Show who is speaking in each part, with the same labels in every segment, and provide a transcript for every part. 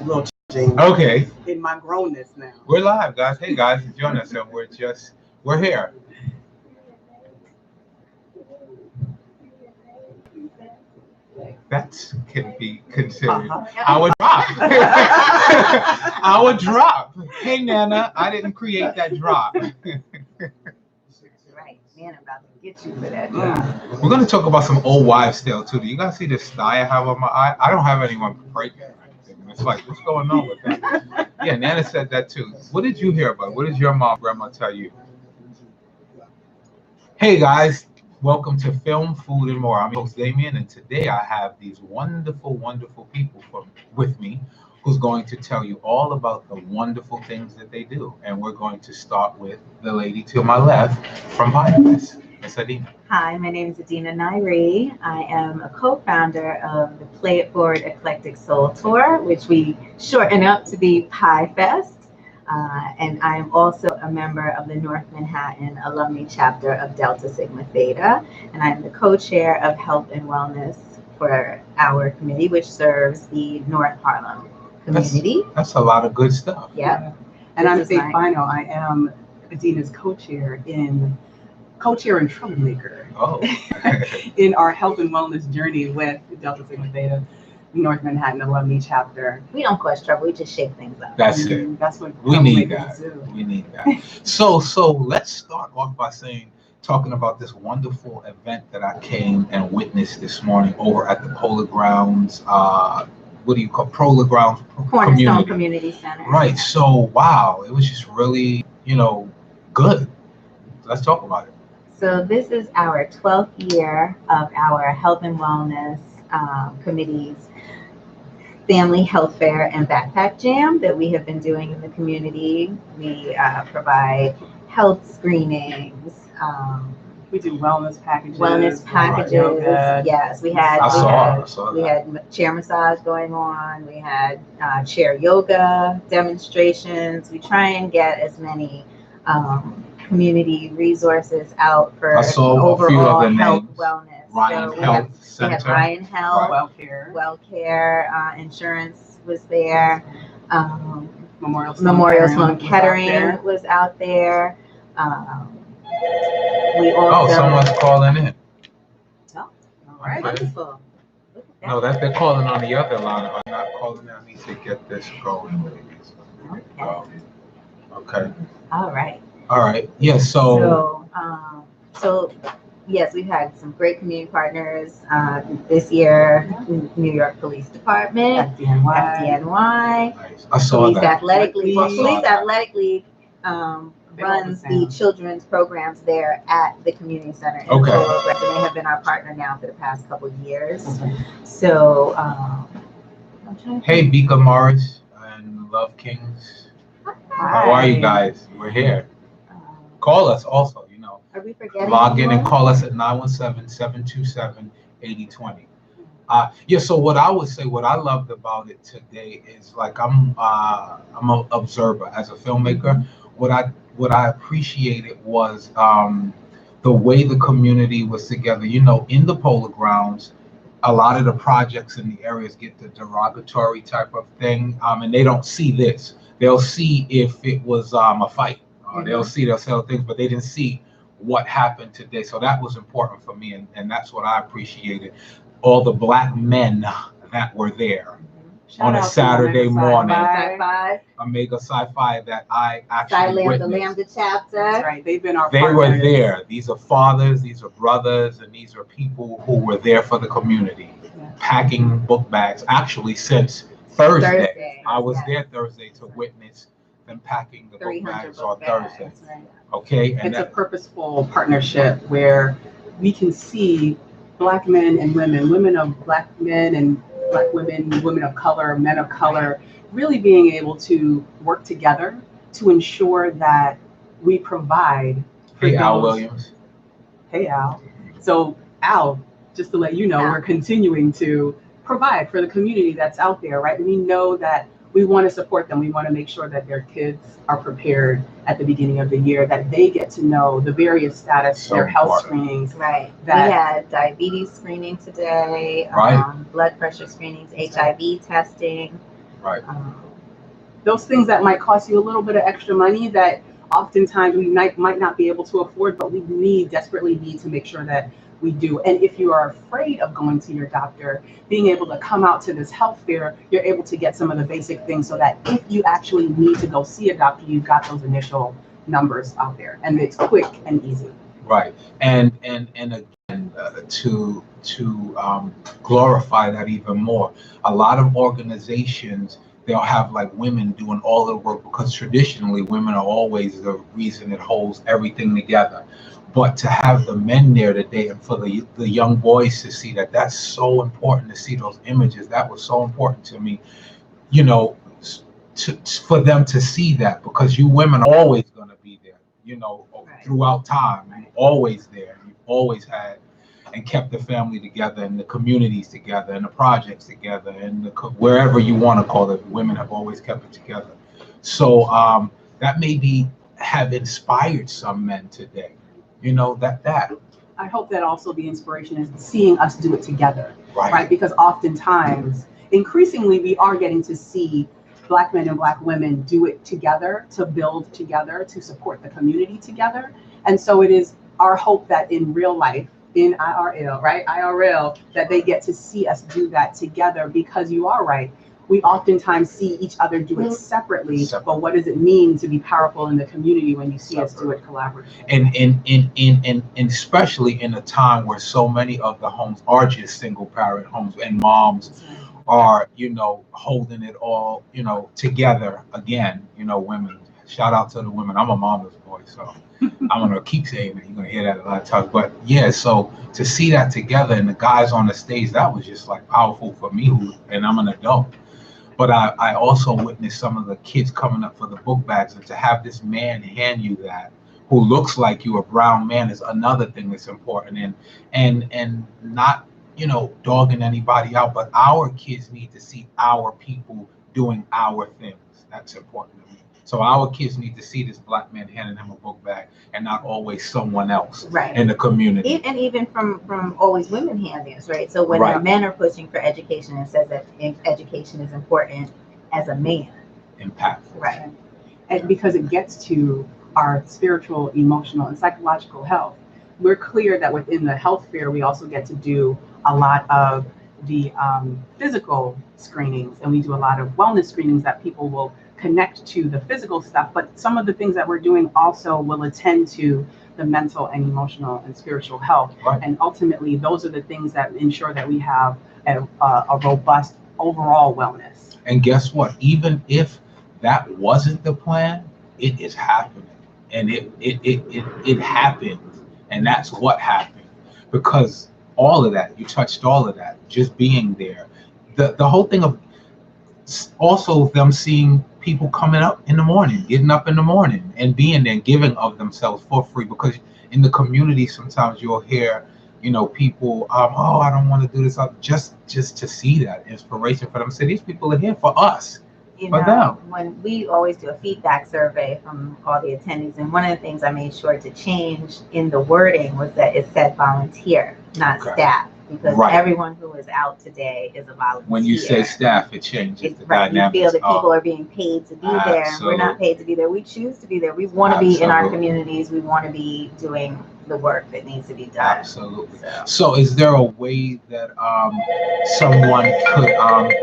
Speaker 1: little changing.
Speaker 2: Okay.
Speaker 1: In my grownness now.
Speaker 2: We're live, guys. Hey, guys, join us. And we're here. That can be considered our drop. Our drop. Hey, Nana, I didn't create that drop.
Speaker 3: Right, Nana about to get you for that drop.
Speaker 2: We're going to talk about some old wives' tale, too. Do you guys see this sty I have on my eye? I don't have anyone pregnant. It's like, what's going on with that? Yeah, Nana said that, too. What did you hear about? What did your mom, grandma tell you? Hey, guys. Welcome to Film, Food, and More. I'm your host, Damien, and today I have these wonderful, wonderful people with me who's going to tell you all about the wonderful things that they do. And we're going to start with the lady to my left from Bias, Miss Adina.
Speaker 3: Hi, my name is Adina Nairi. I am a co-founder of the Play It Forward Eclectic Soul Tour, which we shorten up to be Pi Fest. And I am also a member of the North Manhattan Alumni Chapter of Delta Sigma Theta, and I'm the co-chair of Health and Wellness for our committee, which serves the North Harlem community.
Speaker 2: That's a lot of good stuff.
Speaker 3: Yep.
Speaker 1: And I'm Faith Bino. I am Adina's co-chair and troublemaker in our health and wellness journey with Delta Sigma Theta. North Manhattan Alumni Chapter.
Speaker 3: We don't cause trouble. We just shake things up.
Speaker 2: That's it.
Speaker 1: That's what
Speaker 2: we need that. We need that. So let's start off by talking about this wonderful event that I came and witnessed this morning over at the Polar Grounds. What do you call Polar Grounds?
Speaker 3: Cornerstone Community Center.
Speaker 2: Right. So wow, it was just really good. Let's talk about it.
Speaker 3: So this is our 12th year of our health and wellness committee's family health fair and backpack jam that we have been doing in the community. We provide health screenings.
Speaker 1: We do wellness packages.
Speaker 3: Right. Yes, we had chair massage going on. We had chair yoga demonstrations. We try and get as many community resources out for overall health wellness.
Speaker 2: Ryan Health Center.
Speaker 3: We had Ryan Health, WellCare, insurance was there. Memorial Sloan Kettering was out there. We also.
Speaker 2: Someone's calling in.
Speaker 3: Oh, all right. Wonderful.
Speaker 2: No, they're calling on the other line. I'm not calling. I need to get this going. Okay.
Speaker 3: All right.
Speaker 2: Yeah. So
Speaker 3: yes, we've had some great community partners this year. New York Police Department, FDNY.
Speaker 2: Nice. I saw
Speaker 3: Police
Speaker 2: that.
Speaker 3: Police Athletic League runs the children's programs there at the community center.
Speaker 2: Okay.
Speaker 3: And they have been our partner now for the past couple of years. So,
Speaker 2: hey, Bika Morris and Love Kings.
Speaker 3: Hi.
Speaker 2: How are you guys? We're here. Call us also.
Speaker 3: Are we forgetting?
Speaker 2: Log in and call us at 917-727-8020. So what I would say, what I loved about it today is I'm an observer as a filmmaker. What I appreciated was the way the community was together. In the Polar Grounds, a lot of the projects in the areas get the derogatory type of thing, and they don't see this. They'll see if it was a fight. They'll sell things, but they didn't see what happened today. So that was important for me, and that's what I appreciated. All the Black men that were there on a Saturday morning. Omega Sci-Fi that I actually witnessed.
Speaker 3: The Lambda chapter.
Speaker 1: That's right. They've been our
Speaker 2: They
Speaker 1: partners.
Speaker 2: were there. These are fathers, these are brothers, and these are people who were there for the community, packing book bags. Actually, since Thursday. I was there Thursday to witness them packing the book bags on Thursday.
Speaker 3: Right.
Speaker 2: Okay.
Speaker 1: And it's a purposeful partnership where we can see Black men and women of Black men and Black women, women of color, men of color, really being able to work together to ensure that we provide for
Speaker 2: Hey, Al Williams.
Speaker 1: Hey, Al. So, Al, just to let you know, we're continuing to provide for the community that's out there, right? We know that we want to support them. We want to make sure that their kids are prepared at the beginning of the year, that they get to know the various status, their health screenings.
Speaker 3: Right. We had diabetes screening today, blood pressure screenings, HIV testing.
Speaker 2: Right.
Speaker 1: Those things that might cost you a little bit of extra money that oftentimes we might not be able to afford, but we desperately need to make sure that we do. And if you are afraid of going to your doctor, being able to come out to this health fair, you're able to get some of the basic things so that if you actually need to go see a doctor, you've got those initial numbers out there, and it's quick and easy.
Speaker 2: Right. And again, to glorify that even more, a lot of organizations, they'll have like women doing all the work, because traditionally women are always the reason it holds everything together. But to have the men there today, and for the young boys to see that, that's so important, to see those images. That was so important to me, you know, for them to see that, because you women are always going to be there, you know, throughout time. You're always there. You've always had and kept the family together, and the communities together, and the projects together, and wherever you want to call it, women have always kept it together. So that maybe have inspired some men today. You know, that
Speaker 1: I hope that also the inspiration is seeing us do it together, right? Because oftentimes, increasingly, we are getting to see Black men and Black women do it together, to build together, to support the community together. And so it is our hope that in real life, in IRL, right? IRL, that they get to see us do that together, because you are right. We oftentimes see each other do it separately, but what does it mean to be powerful in the community when you see us do it collaboratively?
Speaker 2: And especially in a time where so many of the homes are just single parent homes, and moms are, you know, holding it all, you know, together again, you know, women. Shout out to the women. I'm a mama's boy, so I'm gonna keep saying it. You're gonna hear that a lot of times. But yeah, so to see that together, and the guys on the stage, that was just like powerful for me, and I'm an adult. But I also witnessed some of the kids coming up for the book bags, and to have this man hand you that, who looks like you, a brown man, is another thing that's important. And not, you know, dogging anybody out, but our kids need to see our people doing our things. That's important to me. So our kids need to see this Black man handing him a book bag, and not always someone else in the community.
Speaker 3: And even from always women handing us, right? So when our men are pushing for education and says that education is important as a man.
Speaker 2: Impactful.
Speaker 3: Right.
Speaker 1: And because it gets to our spiritual, emotional, and psychological health, we're clear that within the health fair, we also get to do a lot of the physical screenings, and we do a lot of wellness screenings that people will connect to the physical stuff, but some of the things that we're doing also will attend to the mental and emotional and spiritual health. And ultimately, those are the things that ensure that we have a robust overall wellness.
Speaker 2: And guess what? Even if that wasn't the plan, it is happening. And it happened. And that's what happened. Because all of that, you touched all of that, just being there. The whole thing of also them seeing people coming up in the morning, getting up in the morning and being there, giving of themselves for free. Because in the community, sometimes you'll hear, you know, people, oh, I don't want to do this. Just to see that inspiration for them. So these people are here for us.
Speaker 3: You know, when we always do a feedback survey from all the attendees, and one of the things I made sure to change in the wording was that it said volunteer, not staff, because everyone who is out today is a volunteer.
Speaker 2: When you say staff, it changes the dynamics.
Speaker 3: You feel that people are being paid to be there. We're not paid to be there. We choose to be there. We want to be in our communities. We want to be doing the work that needs to be done.
Speaker 2: Absolutely. So is there a way that someone could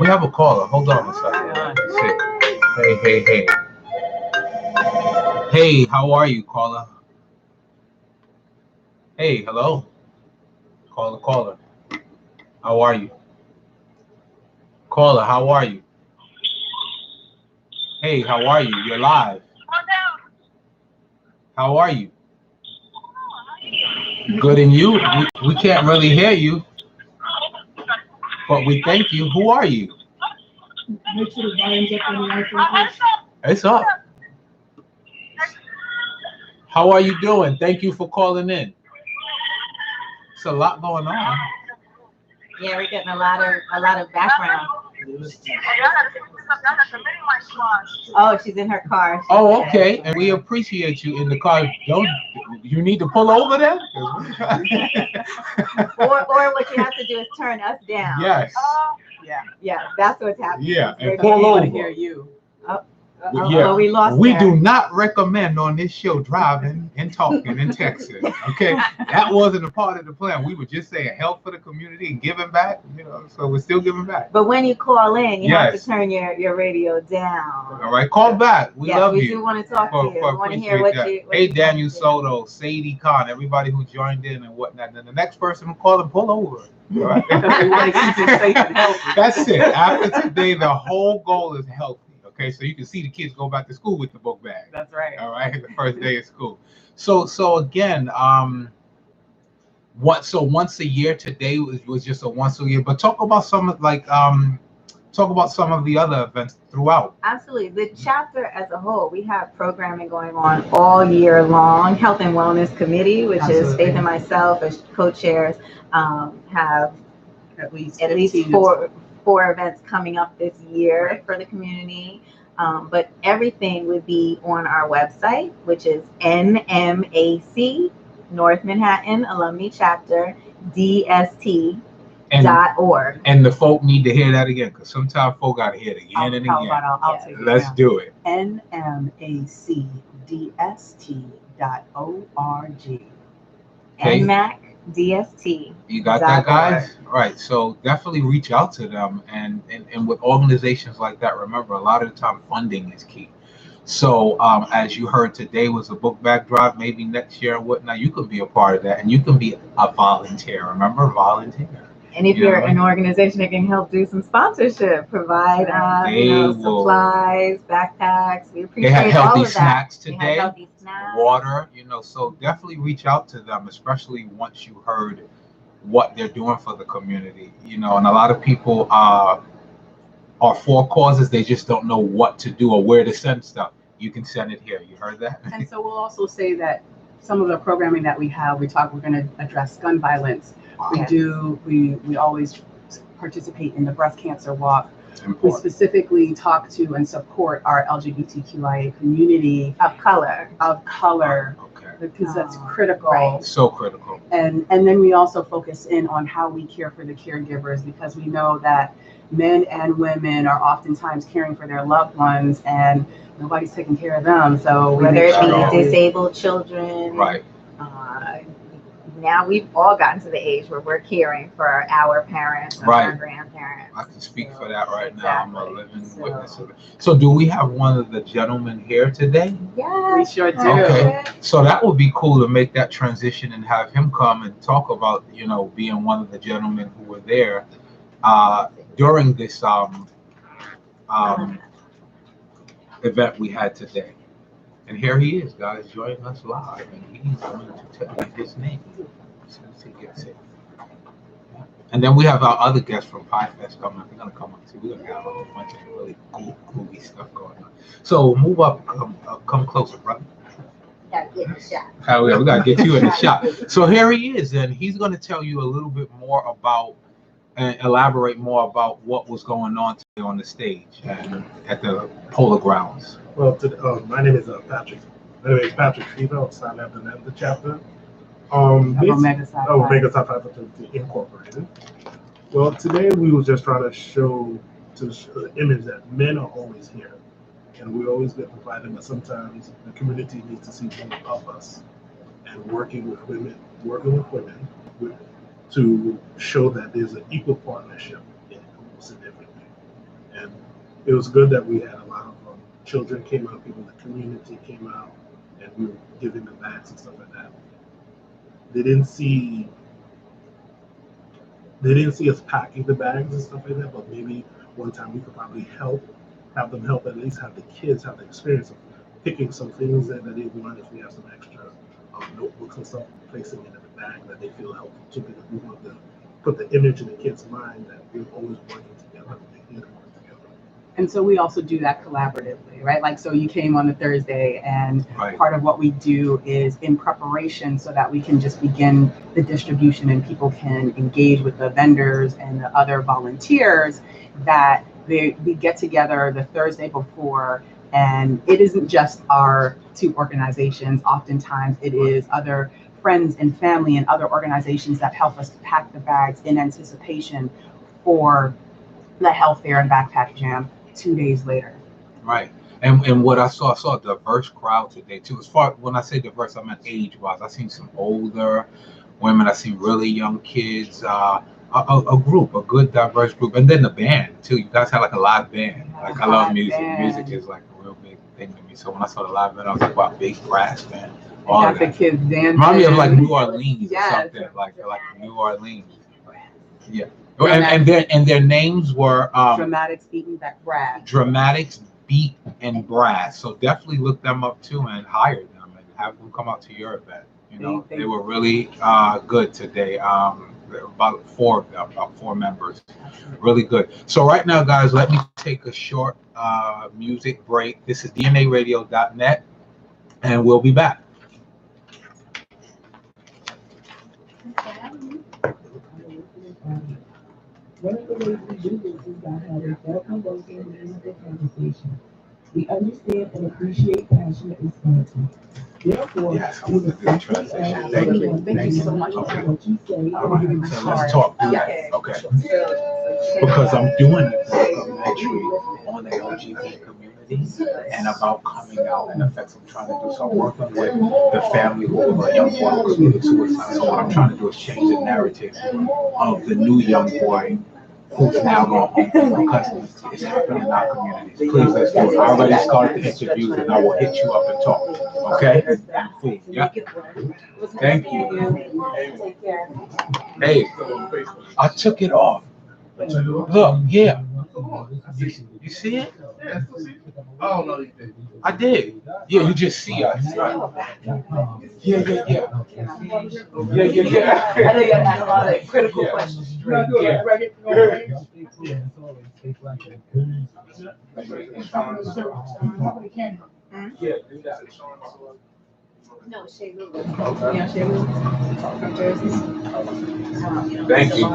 Speaker 2: we have a caller. Hold on a second. Hey, how are you, caller? Hey, hello. Caller. How are you? Caller, how are you? Hey, how are you? You're live. How are you? Good, and you? We can't really hear you, but we thank you. Who are you? It's up. How are you doing? Thank you for calling in. It's a lot going on.
Speaker 3: Yeah, we're getting a lot of background. Oh, she's in her car.
Speaker 2: Oh, okay. And we appreciate you in the car. you need to pull over then?
Speaker 3: or what you have to do is turn us down.
Speaker 2: Yes.
Speaker 3: Yeah, that's what's happening.
Speaker 2: Yeah, and
Speaker 1: They
Speaker 2: pull
Speaker 1: want to
Speaker 2: over.
Speaker 1: hear you.
Speaker 3: Well, we lost
Speaker 2: We
Speaker 3: her.
Speaker 2: do not recommend on this show driving and talking in Texas. Okay, that wasn't a part of the plan. We were just saying help for the community and giving back. So we're still giving back.
Speaker 3: But when you call in, you have to
Speaker 2: Yes.
Speaker 3: turn your radio down.
Speaker 2: All right, call back. We love
Speaker 3: we
Speaker 2: you.
Speaker 3: do want to talk to you. We want to hear
Speaker 2: Appreciate
Speaker 3: what
Speaker 2: that.
Speaker 3: you.
Speaker 2: Hey, Daniel Soto, Sadie Khan, everybody who joined in and whatnot. And the next person who call and pull over. All right?
Speaker 1: Because we want to keep you safe and healthy.
Speaker 2: That's it. After today, the whole goal is healthy. Okay, so you can see the kids go back to school with the book bag.
Speaker 1: That's right.
Speaker 2: All right, the first day of school. So again, once a year today was just a once a year. But talk about some of the other events throughout.
Speaker 3: Absolutely. The chapter as a whole, we have programming going on all year long. Health and Wellness Committee, which is Faith and myself as co-chairs, have at least four events coming up this year for the community. But everything would be on our website, which is NMAC, North Manhattan Alumni Chapter, DST.org.
Speaker 2: And the folk need to hear that again, because sometimes folk got to hear it again and again.
Speaker 1: I'll take it.
Speaker 2: Let's do it.
Speaker 1: NMACDST.org.
Speaker 3: NMAC DST.
Speaker 2: You got that, guys? All right. So definitely reach out to them. And with organizations like that, remember, a lot of the time funding is key. So as you heard, today was a book bag drive. Maybe next year and whatnot, you can be a part of that. And you can be a volunteer. Remember, volunteer.
Speaker 3: And if you're an organization that can help do some sponsorship, provide supplies, backpacks, we appreciate
Speaker 2: They had healthy
Speaker 3: all of
Speaker 2: snacks
Speaker 3: that.
Speaker 2: today, water, so definitely reach out to them, especially once you heard what they're doing for the community, and a lot of people are for causes, they just don't know what to do or where to send stuff. You can send it here. You heard that?
Speaker 1: And so we'll also say that some of the programming that we have, we're going to address gun violence. We always participate in the breast cancer walk. We specifically talk to and support our LGBTQIA community
Speaker 3: of color,
Speaker 1: because that's critical.
Speaker 3: Right.
Speaker 2: So critical.
Speaker 1: And then we also focus in on how we care for the caregivers, because we know that men and women are oftentimes caring for their loved ones and nobody's taking care of them. So
Speaker 3: whether it be disabled children,
Speaker 2: right.
Speaker 3: Now we've all gotten to the age where we're caring for our parents and our grandparents.
Speaker 2: I can speak for that right now. I'm a living witness of it. So do we have one of the gentlemen here today?
Speaker 3: Yeah,
Speaker 1: we sure do.
Speaker 2: Okay, so that would be cool to make that transition and have him come and talk about, being one of the gentlemen who were there during this event we had today. And here he is, guys, joining us live, and he's going to tell you his name as soon as he gets it. And then we have our other guests from Pie Fest coming up. They're going to come up too. We're going to have a bunch of really cool, groovy stuff going on. So move up, come closer, brother.
Speaker 3: Gotta get in the shot.
Speaker 2: We got to get you in the shot. So here he is, and he's going to tell you a little bit more about and elaborate more about what was going on today on the stage at the Polo Grounds.
Speaker 4: Well, my name is Patrick. My name is Patrick Fever of DNAradio.net, the chapter.
Speaker 1: Omega
Speaker 4: Psi Fraternity Incorporated. Well, today we were just trying to show the image that men are always here, and we always get provided, but sometimes the community needs to see more of us, and working with women to show that there's an equal partnership in almost in everything. And it was good that we had a lot of children came out, people in the community came out, and we were giving them bags and stuff like that. They didn't see us packing the bags and stuff like that, but maybe one time we could probably have them help at least have the kids have the experience of picking some things that they want. If we have some extra notebooks and stuff, placing it in the bag that they feel helpful too, because we want to put the image in the kids' mind that we're always working together.
Speaker 1: And so we also do that collaboratively, right? Like, so you came on the Thursday, and part of what we do is in preparation so that we can just begin the distribution and people can engage with the vendors and the other volunteers, that we get together the Thursday before, and it isn't just our two organizations. Oftentimes it is other friends and family and other organizations that help us pack the bags in anticipation for the health fair and backpack jam 2 days later.
Speaker 2: Right. And what I saw a diverse crowd today too. As far when I say diverse, I mean age wise. I seen some older women, I seen really young kids, a good diverse group, and then the band too. You guys had like a live band. Like I love music. Music is like a real big thing to me. So when I saw the live band, I was like, wow, big brass band. All
Speaker 1: got the kids dancing.
Speaker 2: Remind me of like New Orleans or something, like New Orleans. Yeah. And their names were
Speaker 1: Dramatics Beat and Brass.
Speaker 2: Dramatics Beat and Brass. So definitely look them up too and hire them and have them come out to your event. You know, they were really good today. About 4 of them, about 4 members. Really good. So right now, guys, let me take a short music break. This is DNAradio.net, and we'll be back.
Speaker 5: One of the ways we do this is by having thought-provoking and meaningful conversation. We understand and appreciate passionate responses. Therefore, we will simply ask everyone
Speaker 1: Thank you so much.
Speaker 5: what you say.
Speaker 2: All right, so let's talk through that. Okay. Because I'm doing a documentary on the LGBT community and about coming out and effects I'm trying to do. So I'm working with the family who a young boy who committed suicide. So what I'm trying to do is change the narrative of the new young boy who's now going home because it's happening in our communities. Please let's do it. I already started the interviews and I will hit you up and talk. Okay? Cool. Yeah. Thank you. Hey, I took it off. Look, yeah. You see it?
Speaker 4: Oh no, you did.
Speaker 2: I did. Yeah, you just see us. Yeah.
Speaker 3: I know you had a lot of critical questions. No, Shay Lewis. Yeah, Shay Lewis from Jersey.
Speaker 2: Thank you.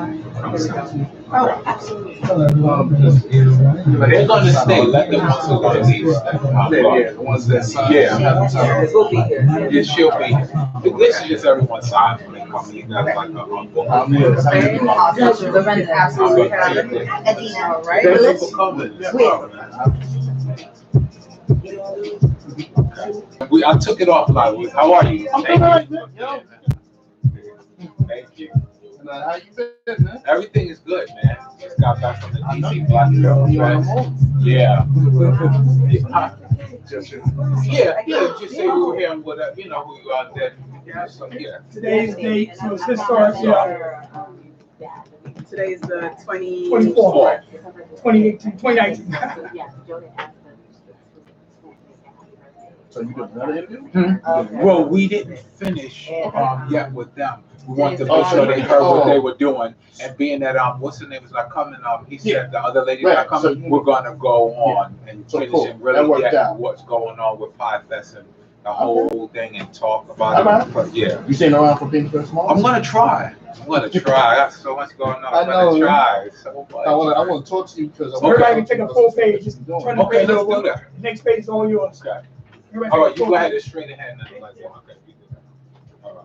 Speaker 3: Oh, absolutely.
Speaker 2: But they're going to stay. Let them ones who are going to leave.
Speaker 4: Yeah, the ones that sign.
Speaker 2: Yeah.
Speaker 3: We'll be here.
Speaker 2: Yeah, she'll be here. This is just everyone signs when they come in. That's like a
Speaker 3: Lorenzo, absolutely. Adina, right?
Speaker 2: Thank you for coming. I took it off, Lyle. How are you? Thank you. Thank you.
Speaker 4: How you been, man?
Speaker 2: Everything is good, man. Just got back from the DC Black Girl. Yeah. Yeah. Just say we were here and whatever, you know who you are there. Yeah, so yeah.
Speaker 6: Today's date, so it's this starts,
Speaker 1: Today is the
Speaker 6: 24th, 2018, 2019.
Speaker 4: So you doing another interview?
Speaker 2: Well, we didn't finish yet with them. We wanted to make sure they heard what they were doing. And being that what's the name is not coming he said the other lady's not coming. So we're gonna go on and finish and really get what's going on with Pie Fest and the whole thing and talk about it. But yeah.
Speaker 4: You staying around for Pink First Mall?
Speaker 2: I'm gonna try. I got so much going on. I'm gonna try so much.
Speaker 4: I want to talk to you because
Speaker 6: everybody can take a full page. Just turn the
Speaker 2: okay,
Speaker 6: page
Speaker 2: let's
Speaker 6: over.
Speaker 2: do that.
Speaker 6: The next page is all yours.
Speaker 2: Okay. All right, you go ahead and straight ahead and like that. Okay.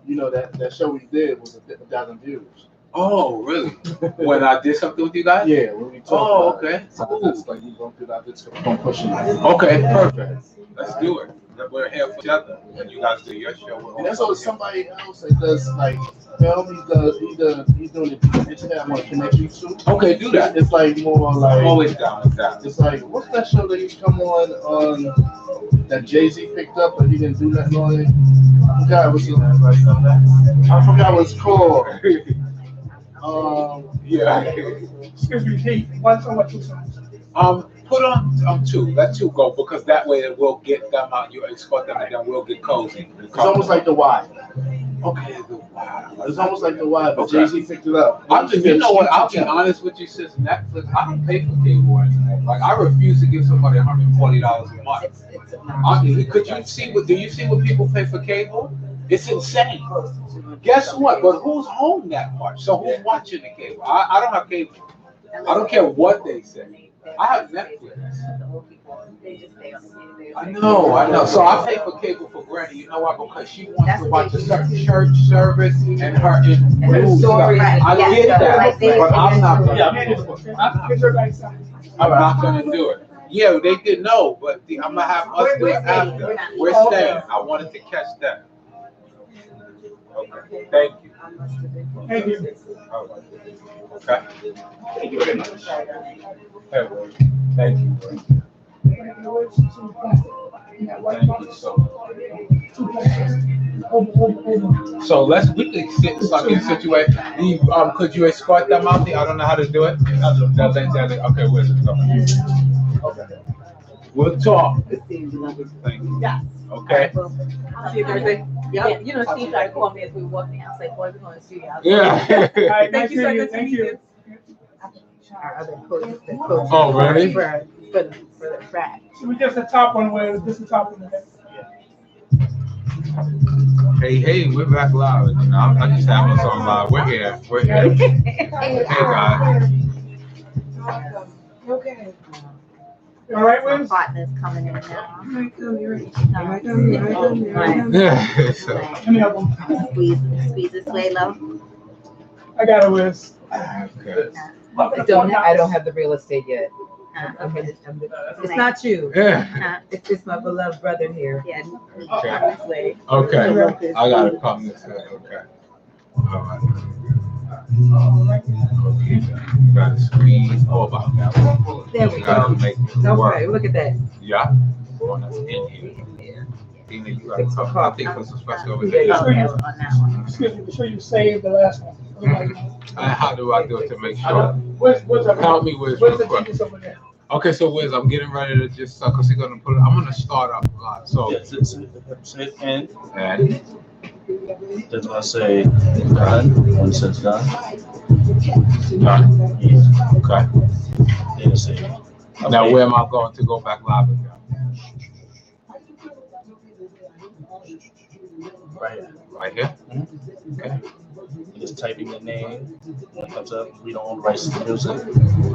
Speaker 4: You know that show we did was 1,000 views.
Speaker 2: Oh, really? When I did something with you guys?
Speaker 4: Yeah, when we talked.
Speaker 2: Oh, okay.
Speaker 4: So that's like you gonna do that. Just gonna push it.
Speaker 2: Okay, perfect. Let's do it. We're here for each other. When you guys do your show,
Speaker 4: and that's always somebody else that does like film. He's doing the internet. I want to connect you to.
Speaker 2: Okay, do that.
Speaker 4: It's like more like
Speaker 2: I'm always down with that.
Speaker 4: It's like what's that show that used to come on that Jay-Z picked up but he didn't do nothing on it? I forgot what it's called.
Speaker 2: Yeah.
Speaker 6: Excuse me, Pete. One song or two songs?
Speaker 2: Put on 2. Let 2 go because that way it will get them out. You escort them and then we'll get cozy.
Speaker 4: It's almost like The Wire.
Speaker 2: Okay, The Wire.
Speaker 4: It's almost like The Wire, but Jay-Z picked it up.
Speaker 2: You know what? I'll be honest with you, since Netflix, I don't pay for cable anymore. Like I refuse to give somebody $140 a month. Could you see do you see what people pay for cable? It's insane. Guess what? But who's home that much? So who's watching the cable? I don't have cable. I don't care what they say. I have Netflix.
Speaker 3: The old people, they just stay on the TV.
Speaker 2: I know. So I pay for cable for Granny. You know why? Because she wants
Speaker 3: That's
Speaker 2: to
Speaker 3: what
Speaker 2: watch
Speaker 3: they
Speaker 2: a
Speaker 3: do
Speaker 2: certain
Speaker 3: too.
Speaker 2: church service and her in
Speaker 3: And her
Speaker 2: rules.
Speaker 3: stories.
Speaker 2: I
Speaker 3: Yes,
Speaker 2: get that,
Speaker 3: like they-
Speaker 2: but I'm not
Speaker 6: Yeah,
Speaker 2: gonna.
Speaker 6: man, get your right side.
Speaker 2: I'm not gonna do it. Yeah, they did know, but I'm gonna have us do
Speaker 3: We're
Speaker 2: it
Speaker 3: staying.
Speaker 2: after.
Speaker 3: We're not
Speaker 2: We're
Speaker 3: leaving.
Speaker 2: staying. I wanted to catch that. Okay. Thank you.
Speaker 6: Thank you.
Speaker 2: All right. Okay.
Speaker 6: Thank you very much.
Speaker 2: Hey, well, thank you. Thank you so much. So we can sit get situated. Could you escort them out there? I don't know how to do it. Okay, where's it going? Okay. We'll talk. Thank you.
Speaker 3: Yeah.
Speaker 2: Okay.
Speaker 1: See you Thursday.
Speaker 3: Yeah, you know, Steve tried to call me as we were walking. I was like, boy, we're going to the studio.
Speaker 2: Yeah.
Speaker 6: All right,
Speaker 1: Thank
Speaker 6: nice
Speaker 1: you, sir.
Speaker 6: meeting you.
Speaker 1: Good to
Speaker 6: Thank
Speaker 1: meet
Speaker 6: you.
Speaker 1: you.
Speaker 3: Our other coach, the coach.
Speaker 2: Oh, really?
Speaker 3: For the track.
Speaker 6: So we just the top one where this is the top one.
Speaker 2: Hey, we're back live. You know, I just have us on live. We're here. Hey, guys.
Speaker 5: Okay.
Speaker 6: All right,
Speaker 3: My
Speaker 6: Wiz?
Speaker 3: partner's coming in now.
Speaker 5: Here I come, here I
Speaker 3: Right.
Speaker 2: So,
Speaker 6: Let me help him.
Speaker 3: Squeeze this way low.
Speaker 6: I got it, Wiz.
Speaker 2: okay.
Speaker 5: I don't have the real estate yet.
Speaker 3: Okay.
Speaker 5: It's not you.
Speaker 2: Yeah.
Speaker 5: It's my beloved brother here.
Speaker 3: Yeah.
Speaker 2: Okay.
Speaker 3: Come this way.
Speaker 2: Okay. I gotta come this way. Okay. All right. Okay. Gotta squeeze. Oh, about that one.
Speaker 5: There we
Speaker 2: Gotta
Speaker 5: go.
Speaker 2: make it work.
Speaker 5: Okay, look at that.
Speaker 2: Yeah. One that's in here. Tina, you gotta come. I think it's especially over
Speaker 3: Okay,
Speaker 2: there.
Speaker 3: on that one.
Speaker 6: Excuse me, be sure you save the last one.
Speaker 2: How do I do it to make sure?
Speaker 6: What's up?
Speaker 2: Help me with
Speaker 6: What's
Speaker 2: real
Speaker 6: the
Speaker 2: quick.
Speaker 6: tickets over there?
Speaker 2: Okay, so Wiz, I'm getting ready to just cause he's gonna put it. I'm gonna start up a lot. So
Speaker 7: Yes, sit and
Speaker 2: and
Speaker 7: then I say done. One says done.
Speaker 2: done.
Speaker 7: Yeah.
Speaker 2: Okay.
Speaker 7: Then I say.
Speaker 2: Now
Speaker 7: okay.
Speaker 2: where am I going to go back live again?
Speaker 7: Right here.
Speaker 2: Right here? Okay.
Speaker 7: You just type in your name. When it comes up, we don't own the rights to the music.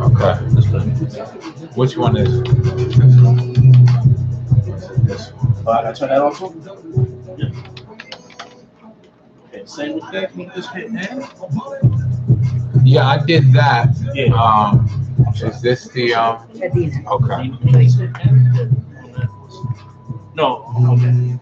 Speaker 2: Okay.
Speaker 7: Just put it in there.
Speaker 2: Which one is it? This one. This one.
Speaker 7: I turn that on too? Yeah. Okay, same with that. Can you just hit end?
Speaker 2: Yeah, I did that.
Speaker 7: Yeah.
Speaker 2: Is this the
Speaker 3: Adina.
Speaker 2: okay.
Speaker 7: Can you just hit end? No, okay.